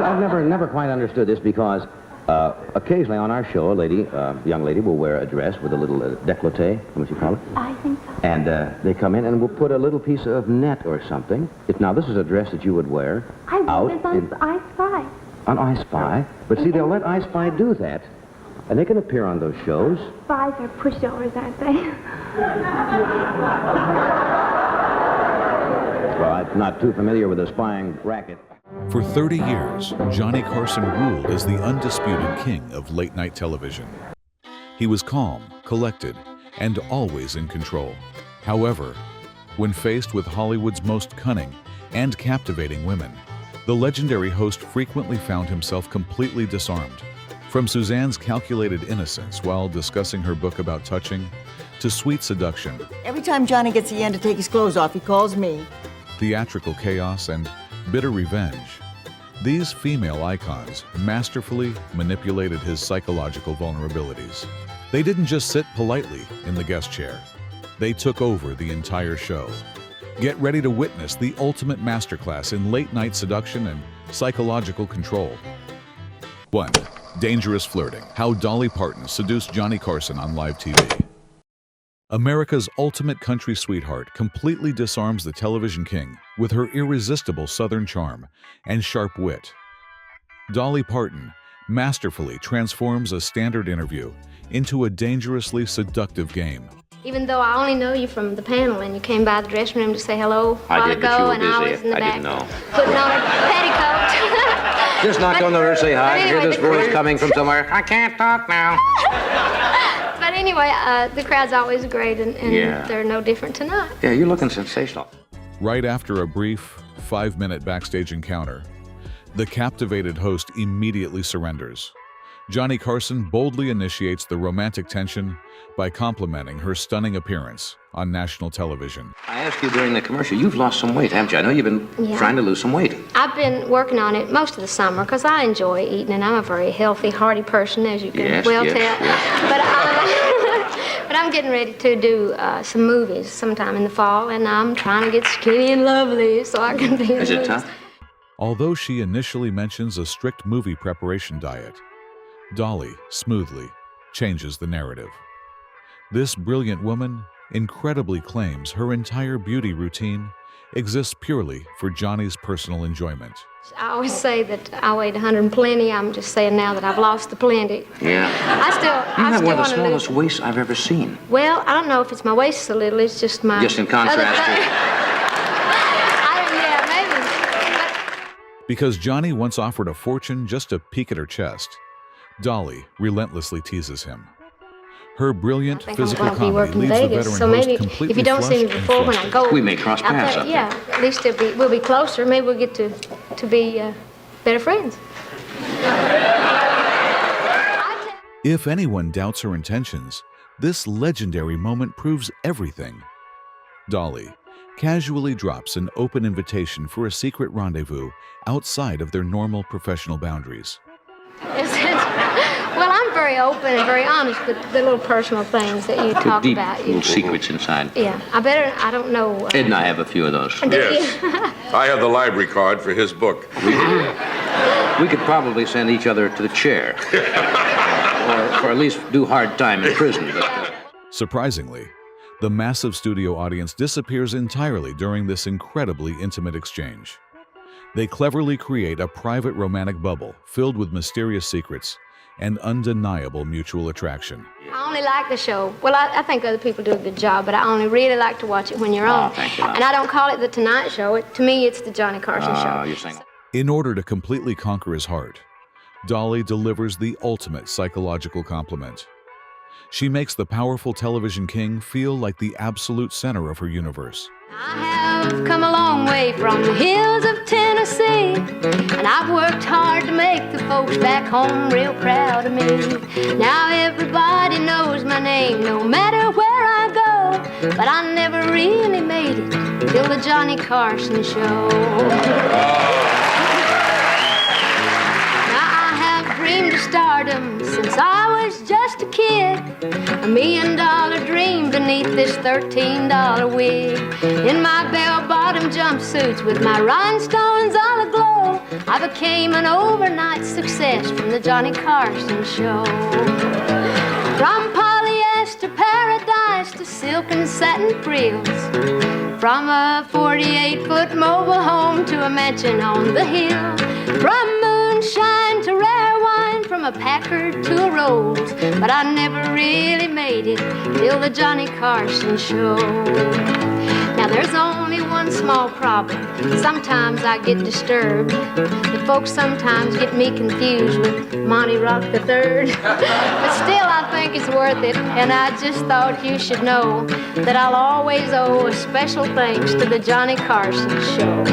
I've never quite understood this because occasionally on our show, a young lady will wear a dress with a little décolleté, what you call it? I think so. And they come in and we'll put a little piece of net or something. Now, this is a dress that you would wear out It's on I Spy. On I Spy. But see, they'll let I Spy do that. And they can appear on those shows. Spies are pushovers, aren't they? Well, I'm not too familiar with the spying racket. For 30 years, Johnny Carson ruled as the undisputed king of late-night television. He was calm, collected, and always in control. However, when faced with Hollywood's most cunning and captivating women, the legendary host frequently found himself completely disarmed. From Suzanne's calculated innocence while discussing her book about touching, to sweet seduction. Every time Johnny gets the end to take his clothes off, he calls me. Theatrical chaos and bitter revenge. These female icons masterfully manipulated his psychological vulnerabilities. They didn't just sit politely in the guest chair. They took over the entire show. Get ready to witness the ultimate masterclass in late-night seduction and psychological control. 1. Dangerous Flirting. How Dolly Parton Seduced Johnny Carson on Live TV. America's ultimate country sweetheart completely disarms the television king with her irresistible Southern charm and sharp wit. Dolly Parton masterfully transforms a standard interview into a dangerously seductive game. Even though I only know you from the panel and you came by the dressing room to say hello a while ago, and I was in the back didn't know. putting on a petticoat. Just knocked on the door to say hi. Anyway, Hear this voice coming from somewhere. I can't talk now. But anyway, the crowd's always great, and Yeah. they're no different tonight. Yeah, you're looking sensational. Right after a brief 5-minute backstage encounter, the captivated host immediately surrenders. Johnny Carson boldly initiates the romantic tension by complimenting her stunning appearance on national television. I asked you during the commercial, you've lost some weight, haven't you? I know you've been trying to lose some weight. I've been working on it most of the summer because I enjoy eating, and I'm a very healthy, hearty person, as you can tell. But I'm getting ready to do some movies sometime in the fall, and I'm trying to get skinny and lovely so I can be in Is it movies. tough? Although she initially mentions a strict movie preparation diet, Dolly smoothly changes the narrative. This brilliant woman incredibly claims her entire beauty routine exists purely for Johnny's personal enjoyment. I always say that I weighed 100 and plenty. I'm just saying now that I've lost the plenty. Yeah. I still You have one of the want to lose. smallest waists I've ever seen. Well, I don't know if it's my waist a little. It's just my. Just in contrast Yeah, maybe. Because Johnny once offered a fortune just to peek at her chest, Dolly relentlessly teases him. Her brilliant physical I'm going to be comedy working leaves the Vegas, veteran so host maybe completely if you don't see me flushed and before when I flustered. go, We may cross paths up there. yeah, at least we'll be closer. Maybe we'll get to be better friends. If anyone doubts her intentions, this legendary moment proves everything. Dolly casually drops an open invitation for a secret rendezvous outside of their normal professional boundaries. Well, I'm very open and very honest with the little personal things that you talk Deep about. little secrets inside. Yeah, I don't know. Ed and I have a few of those. Yes. I have the library card for his book. We could probably send each other to the chair. or at least do hard time in prison. But, Surprisingly, the massive studio audience disappears entirely during this incredibly intimate exchange. They cleverly create a private romantic bubble filled with mysterious secrets and undeniable mutual attraction. I only like the show. Well, I think other people do a good job, but I only really like to watch it when you're on. Thank you. And I don't call it the Tonight Show. To me, it's the Johnny Carson Show. You're saying. In order to completely conquer his heart, Dolly delivers the ultimate psychological compliment. She makes the powerful television king feel like the absolute center of her universe. I have come a long way from the hills of Tennessee, and I've worked hard to make the folks back home real proud of me. Now everybody knows my name, no matter where I go, but I never really made it till the Johnny Carson Show. Now I have dreamed of stardom since I was just a kid, $1 million dream beneath this $13 wig. In my bell-bottom jumpsuits with my rhinestones all aglow, I became an overnight success from the Johnny Carson show. From polyester paradise to silk and satin frills, from a 48-foot mobile home to a mansion on the hill, from moonshine to rare wine, from a Packard to a Rolls, but I never really made it till the Johnny Carson show. Now there's only one small problem. Sometimes I get disturbed. The folks sometimes get me confused with Monty Rock III. But still I think it's worth it, and I just thought you should know that I'll always owe a special thanks to the Johnny Carson show.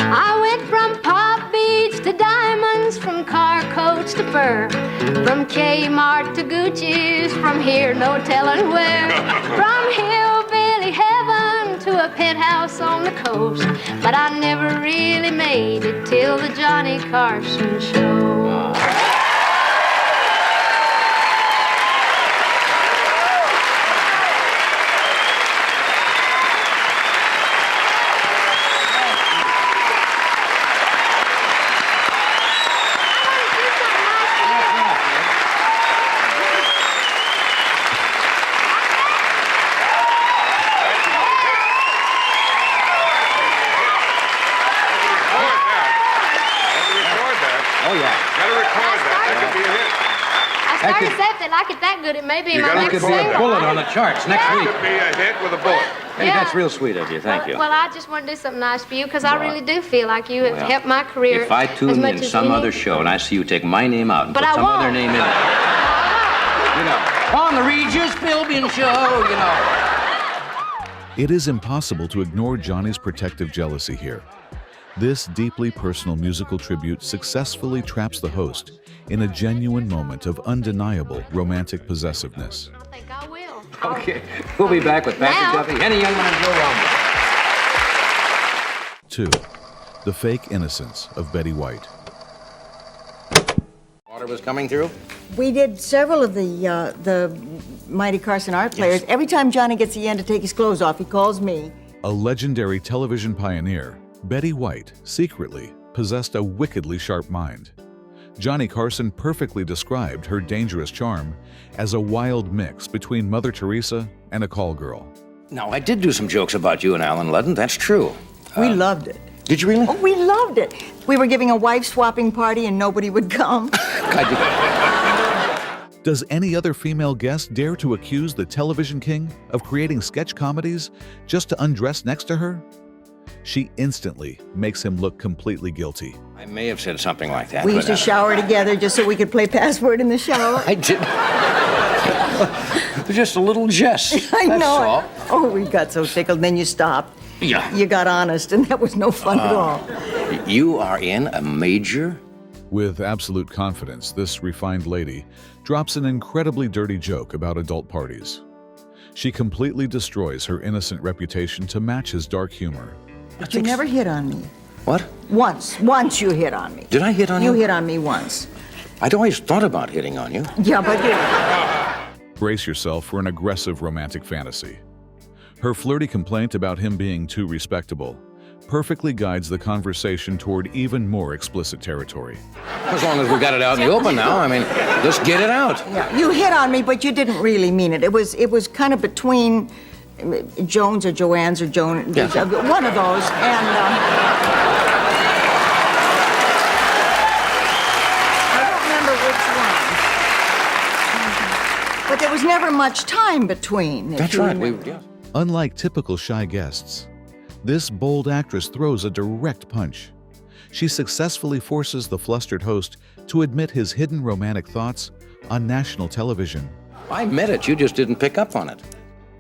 I went from pop beads to diamonds, from car coats to fur, from Kmart to Gucci's, from here no telling where, from hillbilly heaven to a penthouse on the coast, but I never really made it till the Johnny Carson show. If they like it that good, it may be my next single. It could be a bullet on the charts next week. It could be a hit with a bullet. Hey, that's real sweet of you. Thank you. Well, I just want to do something nice for you because I really do feel like you have helped my career. If I tune in some other show and I see you take my name out and put some other name in it. You know, on the Regis Philbin show, you know. It is impossible to ignore Johnny's protective jealousy here. This deeply personal musical tribute successfully traps the host in a genuine moment of undeniable romantic possessiveness. I think I will. Okay, we'll be back with Patrick Duffy, Henny Youngman, and Joe Romero. 2. The fake innocence of Betty White. Water was coming through? We did several of the Mighty Carson art players. Yes. Every time Johnny gets the end to take his clothes off, he calls me. A legendary television pioneer, Betty White secretly possessed a wickedly sharp mind. Johnny Carson perfectly described her dangerous charm as a wild mix between Mother Teresa and a call girl. Now, I did do some jokes about you and Alan Ludden, that's true. We loved it. Did you really? Oh, we loved it. We were giving a wife-swapping party and nobody would come. Does any other female guest dare to accuse the television king of creating sketch comedies just to undress next to her? She instantly makes him look completely guilty. I may have said something like that. We used to shower together just so we could play password in the shower. I did. It was just a little jest. I know. That's all. Oh, we got so tickled. Then you stopped. Yeah. You got honest, and that was no fun at all. You are in a major... With absolute confidence, this refined lady drops an incredibly dirty joke about adult parties. She completely destroys her innocent reputation to match his dark humor. But you never hit on me. What? Once you hit on me. Did I hit on you? You hit on me once. I'd always thought about hitting on you. Yeah, but you... Brace yourself for an aggressive romantic fantasy. Her flirty complaint about him being too respectable perfectly guides the conversation toward even more explicit territory. As long as we got it out in the open now, I mean, let's get it out. Yeah, you hit on me, but you didn't really mean it. It was kind of between Jones or Joanne's or Joan, one of those, and I don't remember which one. But there was never much time between. That's right. Unlike typical shy guests, this bold actress throws a direct punch. She successfully forces the flustered host to admit his hidden romantic thoughts on national television. I admit it, you just didn't pick up on it.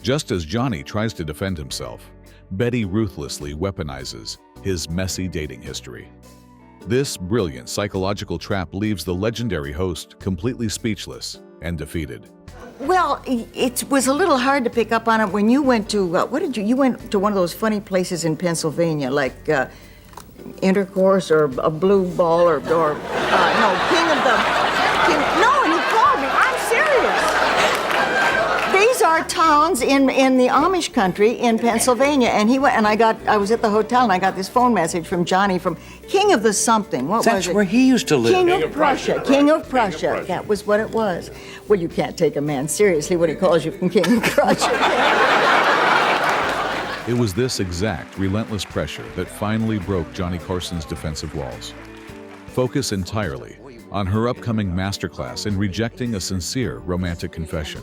Just as Johnny tries to defend himself, Betty ruthlessly weaponizes his messy dating history. This brilliant psychological trap leaves the legendary host completely speechless and defeated. Well, it was a little hard to pick up on it when you went to, you went to one of those funny places in Pennsylvania, like Intercourse or a Blue Ball or King of the, no, and he called me, I'm serious. These are towns in the Amish country in Pennsylvania, and he went, and I was at the hotel, and I got this phone message from Johnny from King of the something. What was it? That's where he used to live. King of Prussia. King of Prussia. That was what it was. Well, you can't take a man seriously when he calls you from King of Prussia. It was this exact relentless pressure that finally broke Johnny Carson's defensive walls. Focus entirely on her upcoming masterclass in rejecting a sincere romantic confession.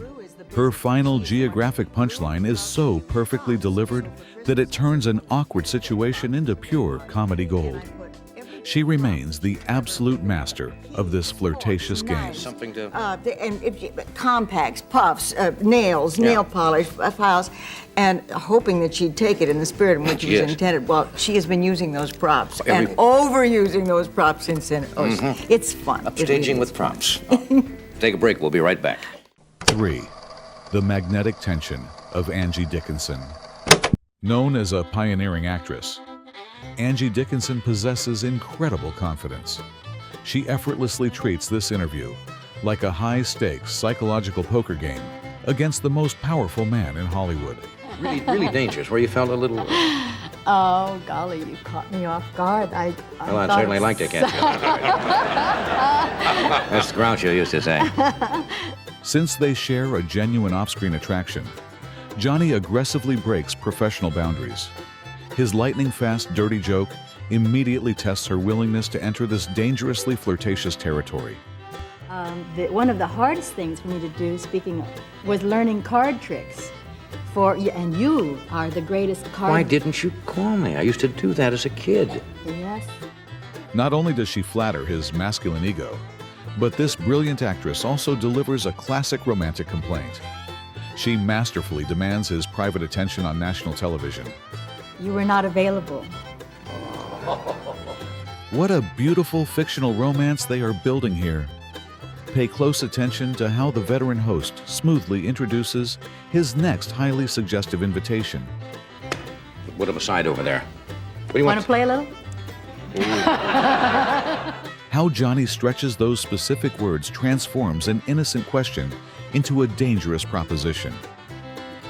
Her final geographic punchline is so perfectly delivered that it turns an awkward situation into pure comedy gold. She remains the absolute master of this flirtatious game. Something to... Compacts, puffs, nails, nail polish, files, and hoping that she'd take it in the spirit in which it was intended. Well, she has been using those props and overusing those props since then. It's fun. Upstaging with props. Take a break. We'll be right back. 3. The magnetic tension of Angie Dickinson. Known as a pioneering actress, Angie Dickinson possesses incredible confidence. She effortlessly treats this interview like a high-stakes psychological poker game against the most powerful man in Hollywood. Really dangerous, where you felt a little... Oh, golly, you caught me off guard. Well, I'd certainly like to catch you. That's Groucho used to say. Since they share a genuine off-screen attraction, Johnny aggressively breaks professional boundaries. His lightning-fast, dirty joke immediately tests her willingness to enter this dangerously flirtatious territory. One of the hardest things for me to do, speaking of, was learning card tricks. And you are the greatest card... Why didn't you call me? I used to do that as a kid. Yes. Not only does she flatter his masculine ego, but this brilliant actress also delivers a classic romantic complaint. She masterfully demands his private attention on national television. You were not available. What a beautiful fictional romance they are building here. Pay close attention to how the veteran host smoothly introduces his next highly suggestive invitation. Put him aside over there. What do you Want to play a little? How Johnny stretches those specific words transforms an innocent question into a dangerous proposition.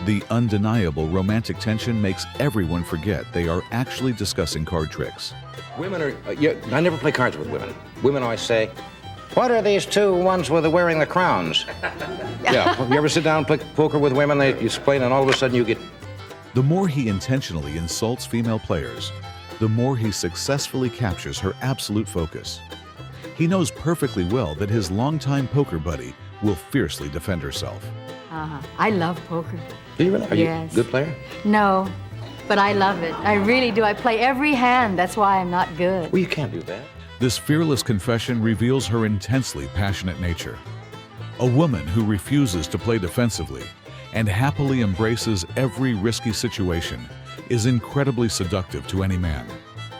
The undeniable romantic tension makes everyone forget they are actually discussing card tricks. Women are... I never play cards with women. Women always say, what are these two ones with wearing the crowns? Yeah, you ever sit down and play poker with women, you explain, and all of a sudden you get... The more he intentionally insults female players, the more he successfully captures her absolute focus. He knows perfectly well that his longtime poker buddy will fiercely defend herself. I love poker. Do you really? Are Yes. you a good player? No, but I love it. I really do. I play every hand. That's why I'm not good. Well, you can't do that. This fearless confession reveals her intensely passionate nature. A woman who refuses to play defensively and happily embraces every risky situation is incredibly seductive to any man.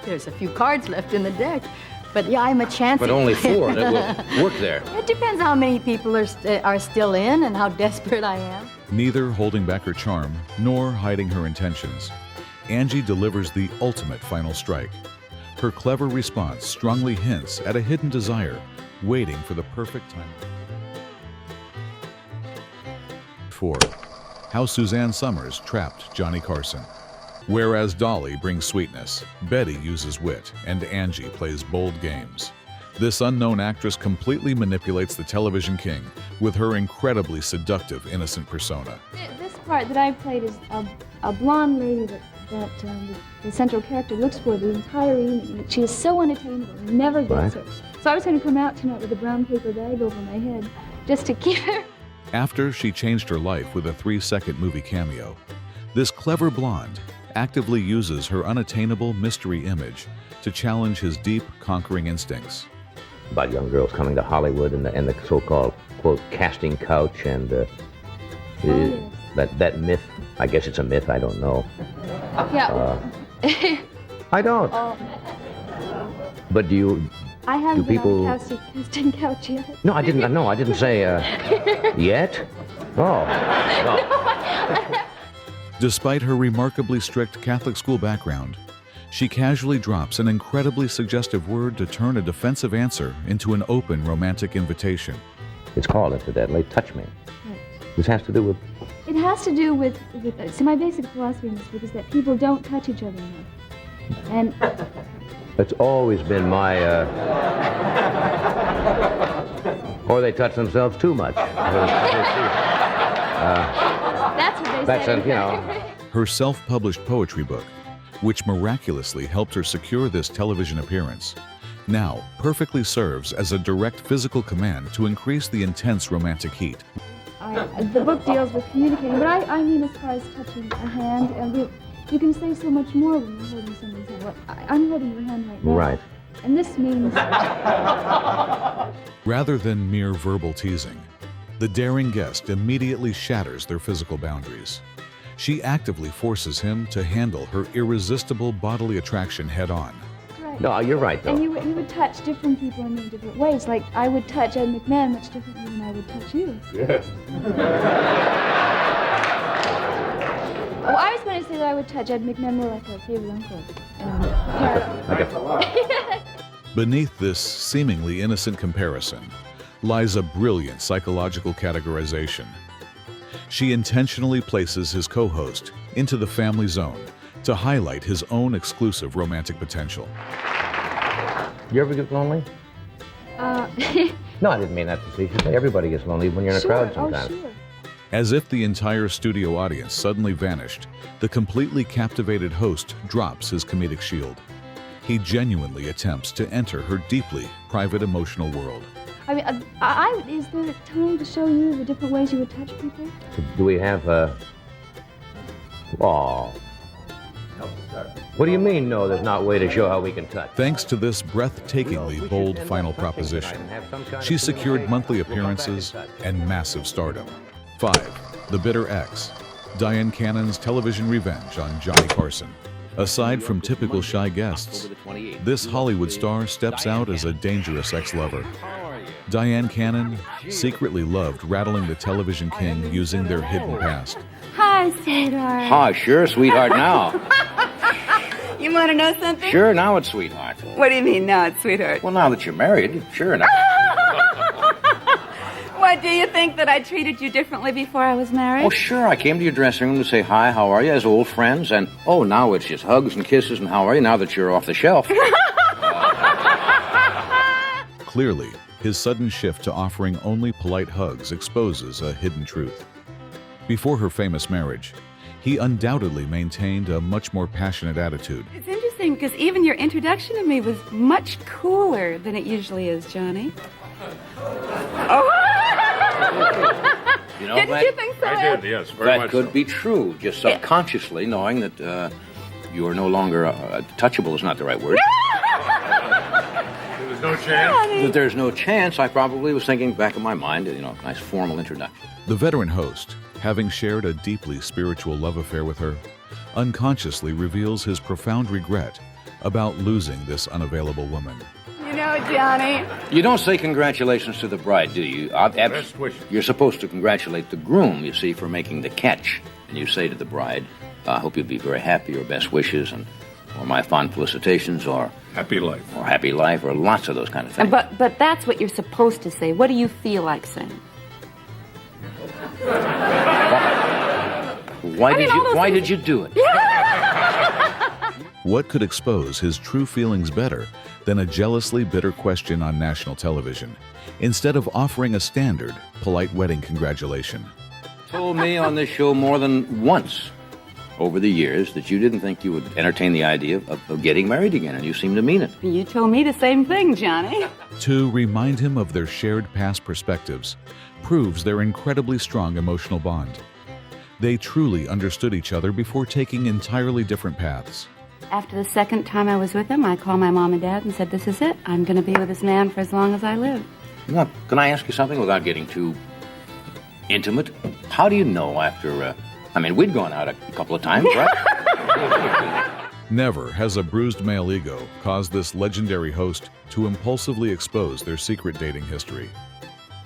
There's a few cards left in the deck, but yeah, I'm a chance. But only 4 that will work there. It depends how many people are still in and how desperate I am. Neither holding back her charm nor hiding her intentions, Angie delivers the ultimate final strike. Her clever response strongly hints at a hidden desire, waiting for the perfect time. 4. How Suzanne Somers trapped Johnny Carson. Whereas Dolly brings sweetness, Betty uses wit, and Angie plays bold games. This unknown actress completely manipulates the television king with her incredibly seductive, innocent persona. This part that I played is a blonde lady that the central character looks for the entire evening. She is so unattainable, he never gets her. So I was going to come out tonight with a brown paper bag over my head just to keep her. After she changed her life with a 3-second movie cameo, this clever blonde actively uses her unattainable mystery image to challenge his deep, conquering instincts. About young girls coming to Hollywood and the so-called, quote, casting couch and that myth. I guess it's a myth, I don't know. Yeah. I don't. But do I haven't been people... on a casting couch yet. No, I didn't. No, I didn't say yet. Oh. No. Despite her remarkably strict Catholic school background, she casually drops an incredibly suggestive word to turn a defensive answer into an open romantic invitation. It's called, incidentally, touch me. This has to do with... It has to do with see, my basic philosophy in this book is that people don't touch each other enough. And It's always been my, or they touch themselves too much. that's what they say. You know. Her self-published poetry book, which miraculously helped her secure this television appearance, now perfectly serves as a direct physical command to increase the intense romantic heat. The book deals with communicating, but I mean as far as touching a hand, you can say so much more when you're holding someone's hand. Well, I'm holding your hand right now. Right. And this means... Rather than mere verbal teasing, the daring guest immediately shatters their physical boundaries. She actively forces him to handle her irresistible bodily attraction head-on. Right. No, you're right, though. And you would touch different people in many different ways. Like, I would touch Ed McMahon much differently than I would touch you. Yeah. Oh, I was going to say that I would touch Ed McMahon more like a favorite uncle. Beneath this seemingly innocent comparison lies a brilliant psychological categorization. She intentionally places his co-host into the family zone to highlight his own exclusive romantic potential. You ever get lonely? No, I didn't mean that facetiously. Everybody gets lonely when you're in a crowd sometimes. Oh, sure. As if the entire studio audience suddenly vanished, the completely captivated host drops his comedic shield. He genuinely attempts to enter her deeply private emotional world. I mean, is there time to show you the different ways you would touch people? Do we have Oh. What do you mean, no, there's not a way to show how we can touch? Thanks to this breathtakingly bold final proposition, she secured monthly appearances and massive stardom. 5. The Bitter Ex, Dyan Cannon's television revenge on Johnny Carson. Aside from typical shy guests, this Hollywood star steps out as a dangerous ex-lover. Dyan Cannon secretly loved rattling the television king using their hidden past. Hi, sweetheart. Hi, sure, sweetheart, now. You want to know something? Sure, now it's sweetheart. What do you mean, now it's sweetheart? Well, now that you're married, sure, now. What, do you think that I treated you differently before I was married? Oh, sure, I came to your dressing room to say hi, how are you, as old friends, and, oh, now it's just hugs and kisses and how are you, now that you're off the shelf. Clearly, his sudden shift to offering only polite hugs exposes a hidden truth. Before her famous marriage, he undoubtedly maintained a much more passionate attitude. It's interesting because even your introduction to me was much cooler than it usually is, Johnny. Oh! You know, Didn't you think so? I did, yes, very much That could so. be true, just subconsciously knowing that you are no longer touchable is not the right word. There was no chance. That there's no chance. I probably was thinking back in my mind, nice formal introduction. The veteran host, having shared a deeply spiritual love affair with her, unconsciously reveals his profound regret about losing this unavailable woman. You know, Johnny. You don't say congratulations to the bride, do you? Best wishes. You're supposed to congratulate the groom, you see, for making the catch. And you say to the bride, I hope you'll be very happy, or best wishes, or my fond felicitations, or Happy life. or happy life, or lots of those kind of things. But that's what you're supposed to say. What do you feel like saying? Why did you do it? What could expose his true feelings better than a jealously bitter question on national television, instead of offering a standard, polite wedding congratulation? Told me on this show more than once over the years that you didn't think you would entertain the idea of getting married again, and you seem to mean it. You told me the same thing, Johnny. To remind him of their shared past perspectives proves their incredibly strong emotional bond. They truly understood each other before taking entirely different paths. After the second time I was with him, I called my mom and dad and said, this is it. I'm going to be with this man for as long as I live. Now, can I ask you something without getting too intimate? How do you know after, we'd gone out a couple of times, right? Never has a bruised male ego caused this legendary host to impulsively expose their secret dating history.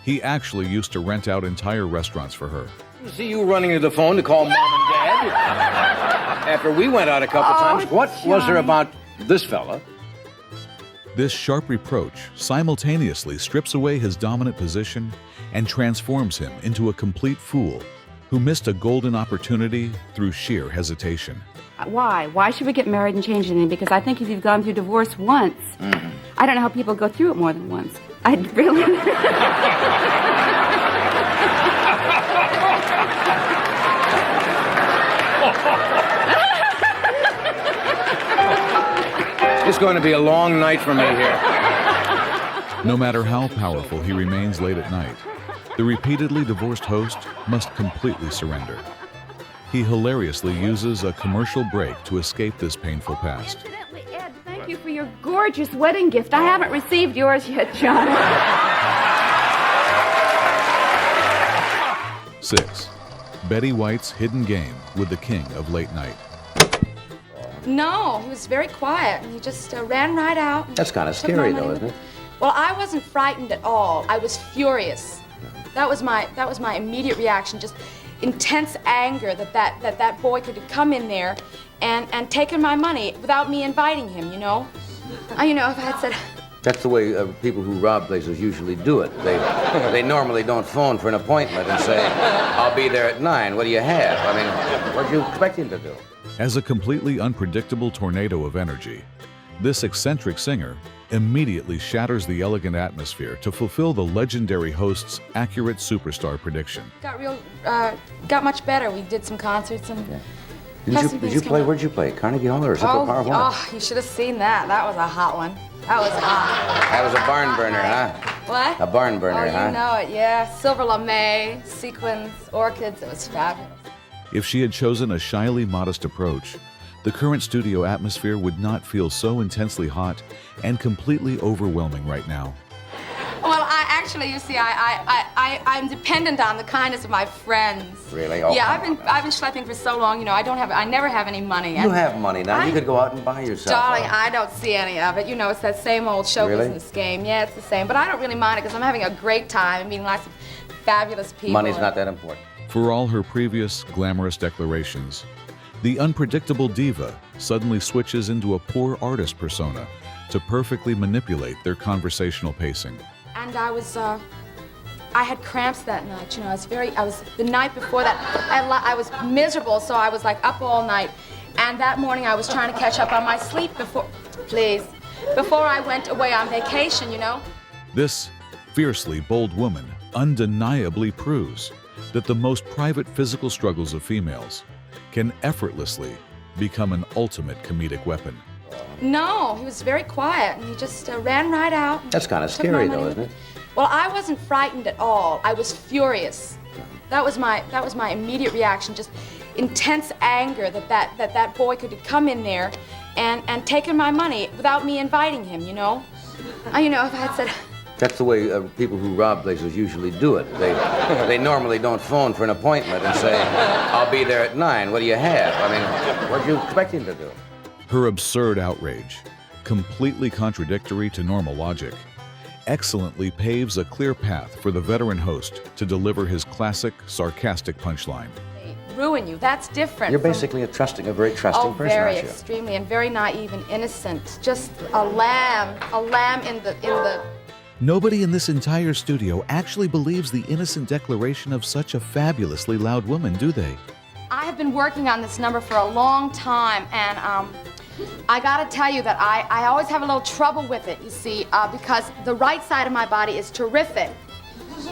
He actually used to rent out entire restaurants for her. See you running to the phone to call Mom and Dad after we went out a couple times. What was there about this fella? This sharp reproach simultaneously strips away his dominant position and transforms him into a complete fool who missed a golden opportunity through sheer hesitation. Why? Why should we get married and change anything? Because I think if you've gone through divorce once, I don't know how people go through it more than once. I really... It's going to be a long night for me here. No matter how powerful he remains late at night, the repeatedly divorced host must completely surrender. He hilariously uses a commercial break to escape this painful past. Incidentally, Ed, thank you for your gorgeous wedding gift. I haven't received yours yet, John. 6. Betty White's hidden game with the king of late night. No, he was very quiet, and he just ran right out. That's kind of scary, though, isn't it? Well, I wasn't frightened at all. I was furious. That was my immediate reaction, just intense anger that boy could have come in there and taken my money without me inviting him, you know? If I had said... That's the way people who rob places usually do it. They normally don't phone for an appointment and say, I'll be there at 9. What do you have? I mean, what do you expect him to do? As a completely unpredictable tornado of energy, this eccentric singer immediately shatters the elegant atmosphere to fulfill the legendary host's accurate superstar prediction. Got much better. We did some concerts and... Yeah. Did you play? Where'd you play? Carnegie Hall or Central Power Hall? Oh, you should have seen that. That was a hot one. That was hot. That was a barn burner, huh? What? A barn burner, huh? Oh, you know it, yeah. Silver lame, sequins, orchids. It was fabulous. If she had chosen a shyly modest approach, the current studio atmosphere would not feel so intensely hot and completely overwhelming right now. Well, I'm dependent on the kindness of my friends. Really? Oh, yeah, I've been schlepping for so long. I never have any money. You have money now. You could go out and buy yourself. Darling, I don't see any of it. It's that same old show business game. Yeah, it's the same. But I don't really mind it because I'm having a great time and meeting lots of fabulous people. Money's not that important. For all her previous glamorous declarations, the unpredictable diva suddenly switches into a poor artist persona to perfectly manipulate their conversational pacing. And I had cramps that night, the night before that, I was miserable, so I was like up all night. And that morning I was trying to catch up on my sleep before I went away on vacation, This fiercely bold woman undeniably proves that the most private physical struggles of females can effortlessly become an ultimate comedic weapon. No, he was very quiet, and he just ran right out. That's kind of scary, though, isn't it? Well, I wasn't frightened at all. I was furious. That was my immediate reaction, just intense anger that boy could have come in there and taken my money without me inviting him, If I had said... That's the way people who rob places usually do it. They normally don't phone for an appointment and say, I'll be there at 9. What do you have? I mean, what do you expect him to do? Her absurd outrage, completely contradictory to normal logic, excellently paves a clear path for the veteran host to deliver his classic, sarcastic punchline. Ruin you. That's different. You're basically a very trusting person, very aren't you? Extremely, and very naive and innocent. Just a lamb in the... Nobody in this entire studio actually believes the innocent declaration of such a fabulously loud woman, do they? I have been working on this number for a long time, and I gotta tell you that I always have a little trouble with it, you see, because the right side of my body is terrific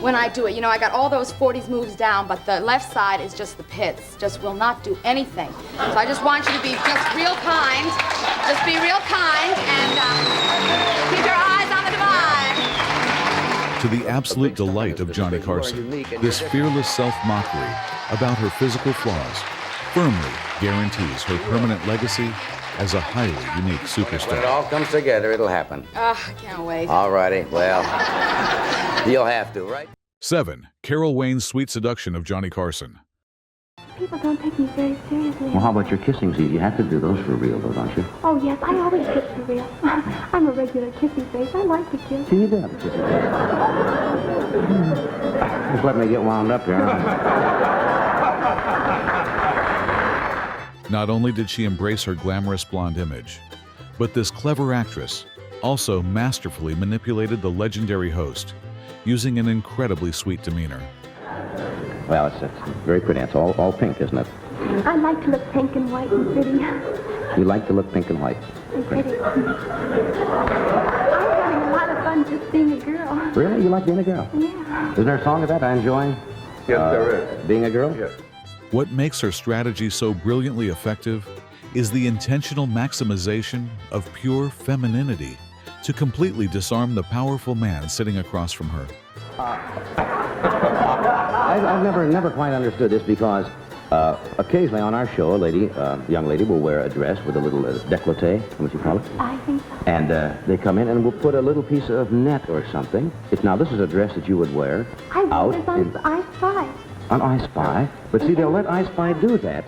when I do it. I got all those 40s moves down, but the left side is just the pits, just will not do anything. So I just want you to be just real kind, just be real kind, and keep your eyes on the divine. To the absolute delight of Johnny Carson, this fearless self-mockery about her physical flaws firmly guarantees her permanent legacy as a highly unique superstar. When it all comes together, it'll happen. I can't wait. All righty, well, you'll have to, right? 7. Carol Wayne's sweet seduction of Johnny Carson. People don't take me very seriously. Well, how about your kissing scenes? You have to do those for real, though, don't you? Oh, yes, I always kiss for real. I'm a regular kissy face. I like to kiss. See, you do have a kissing face. Just let me get wound up here, Not only did she embrace her glamorous blonde image, but this clever actress also masterfully manipulated the legendary host using an incredibly sweet demeanor. Well, it's very pretty. It's all pink, isn't it? I like to look pink and white and pretty. You like to look pink and white. And pretty. I'm having a lot of fun just being a girl. Really? You like being a girl? Yeah. Isn't there a song of that? I enjoy Yes, there is. being a girl? Yes. What makes her strategy so brilliantly effective is the intentional maximization of pure femininity to completely disarm the powerful man sitting across from her. I've never quite understood this because occasionally on our show, a young lady will wear a dress with a little décolleté, what you call it? I think so. And they come in and we'll put a little piece of net or something. Now, this is a dress that you would wear I out was on I Spy. on I Spy. But see, they'll let I Spy do that.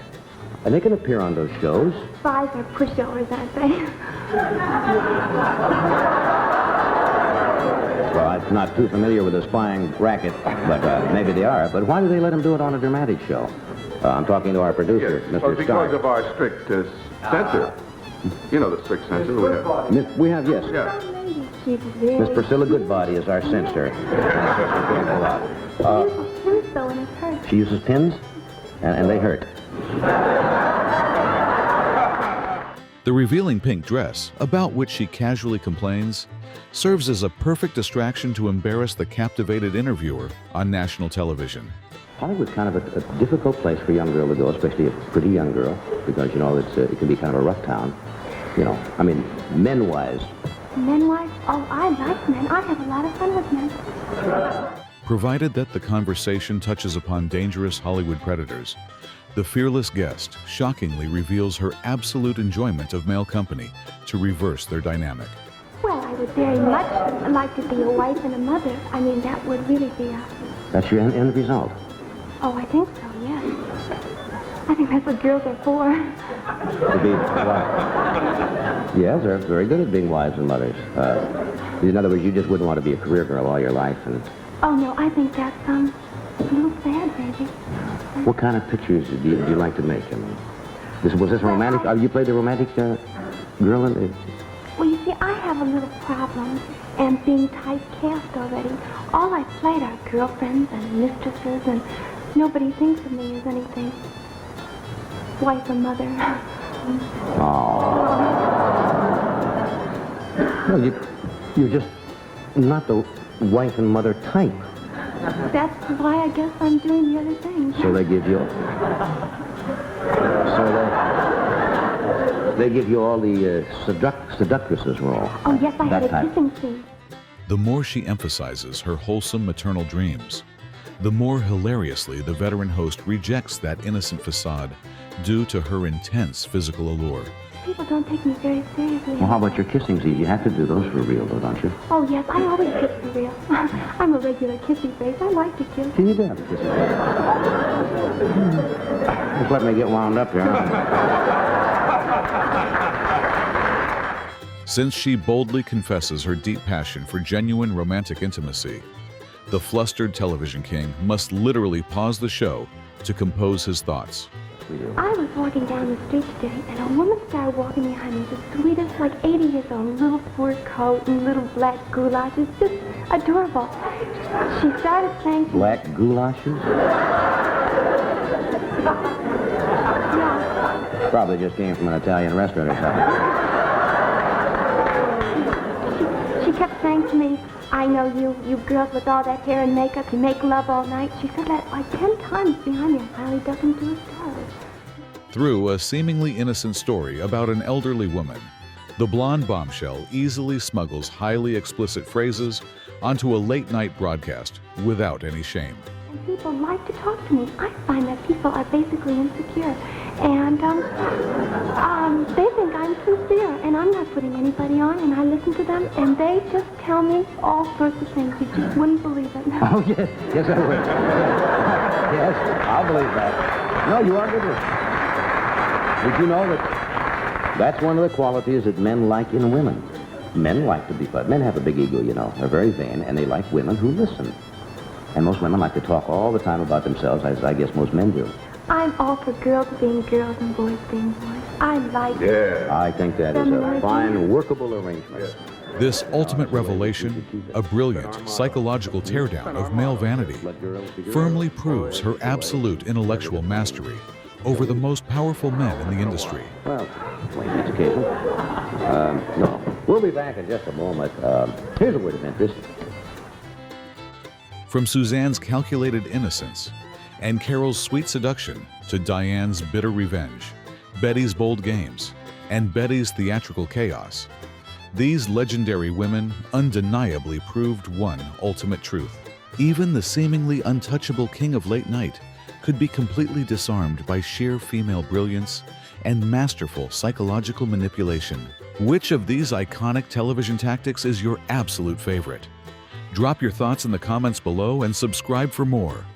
And they can appear on those shows. Spies are pushovers, aren't they? Well, I'm not too familiar with the spying racket, but maybe they are. But why do they let them do it on a dramatic show? I'm talking to our producer, Yes. Mr. Because Starr. of our strict censor. You know the strict censor we have. We have, yes. Yeah. She's very... Miss Priscilla Goodbody is our censor. Pins though, and it hurts. She uses pins, and they hurt. The revealing pink dress, about which she casually complains, serves as a perfect distraction to embarrass the captivated interviewer on national television. Hollywood's kind of a difficult place for a young girl to go, especially a pretty young girl, because, you know, it can be kind of a rough town. You know, I mean, men-wise. Men-wise? Oh, I like men. I have a lot of fun with men. Provided that the conversation touches upon dangerous Hollywood predators, the fearless guest shockingly reveals her absolute enjoyment of male company to reverse their dynamic. Well, I would very much like to be a wife and a mother. I mean, that would really be a... That's your end result. Oh, I think so, yes. I think that's what girls are for. To be wives. Yes, they're very good at being wives and mothers. In other words, you just wouldn't want to be a career girl all your life. And Oh, no, I think that's, a little sad, baby. what kind of pictures do you like to make? I mean, was this romantic? You played the romantic girl in it? Well, you see, I have a little problem, and being typecast already. All I played are girlfriends and mistresses, and nobody thinks of me as anything. Wife or mother. Oh. Well, you're just not the wife and mother type. That's why I guess I'm doing the other thing. So they give you... They give you all the seductress's role. Oh, yes, I had a type. kissing scene. The more she emphasizes her wholesome maternal dreams, the more hilariously the veteran host rejects that innocent facade due to her intense physical allure. People don't take me very seriously. Well, how about your kissing scenes? You have to do those for real, though, don't you? Oh, yes, I always kiss for real. I'm a regular kissy face. I like to kiss. Can you do have a kissing face? Just let me get wound up here. Since she boldly confesses her deep passion for genuine romantic intimacy, the flustered television king must literally pause the show to compose his thoughts. I was walking down the street today, and a woman started walking behind me, the sweetest, like 80 years old, little fur coat and little black goulashes, just adorable. She started saying... Black goulashes? Yeah. Probably just came from an Italian restaurant or something. She kept saying to me, I know you girls with all that hair and makeup, you make love all night. She said that like 10 times behind me. I finally ducked into a star. Through a seemingly innocent story about an elderly woman, the blonde bombshell easily smuggles highly explicit phrases onto a late-night broadcast without any shame. And people like to talk to me. I find that people are basically insecure. And they think I'm sincere, and I'm not putting anybody on, and I listen to them, and they just tell me all sorts of things. You just wouldn't believe it. Oh, yes. Yes, I would. Yes, I'll believe that. No, you are good. Did you know that that's one of the qualities that men like in women? Men like to be fun. Men have a big ego, you know. They're very vain, and they like women who listen. And most women like to talk all the time about themselves, as I guess most men do. I'm all for girls being girls and boys being boys. I like Yeah. I think that is a fine, workable arrangement. Yes. This ultimate revelation, a brilliant psychological teardown of male vanity, firmly proves her absolute intellectual mastery over the most powerful men in the industry. Well, wait, that's occasional. No, we'll be back in just a moment. Here's a word of interest. From Suzanne's calculated innocence and Carol's sweet seduction to Dyan's bitter revenge, Betty's bold games, and Betty's theatrical chaos, these legendary women undeniably proved one ultimate truth. Even the seemingly untouchable king of late night could be completely disarmed by sheer female brilliance and masterful psychological manipulation. Which of these iconic television tactics is your absolute favorite? Drop your thoughts in the comments below and subscribe for more.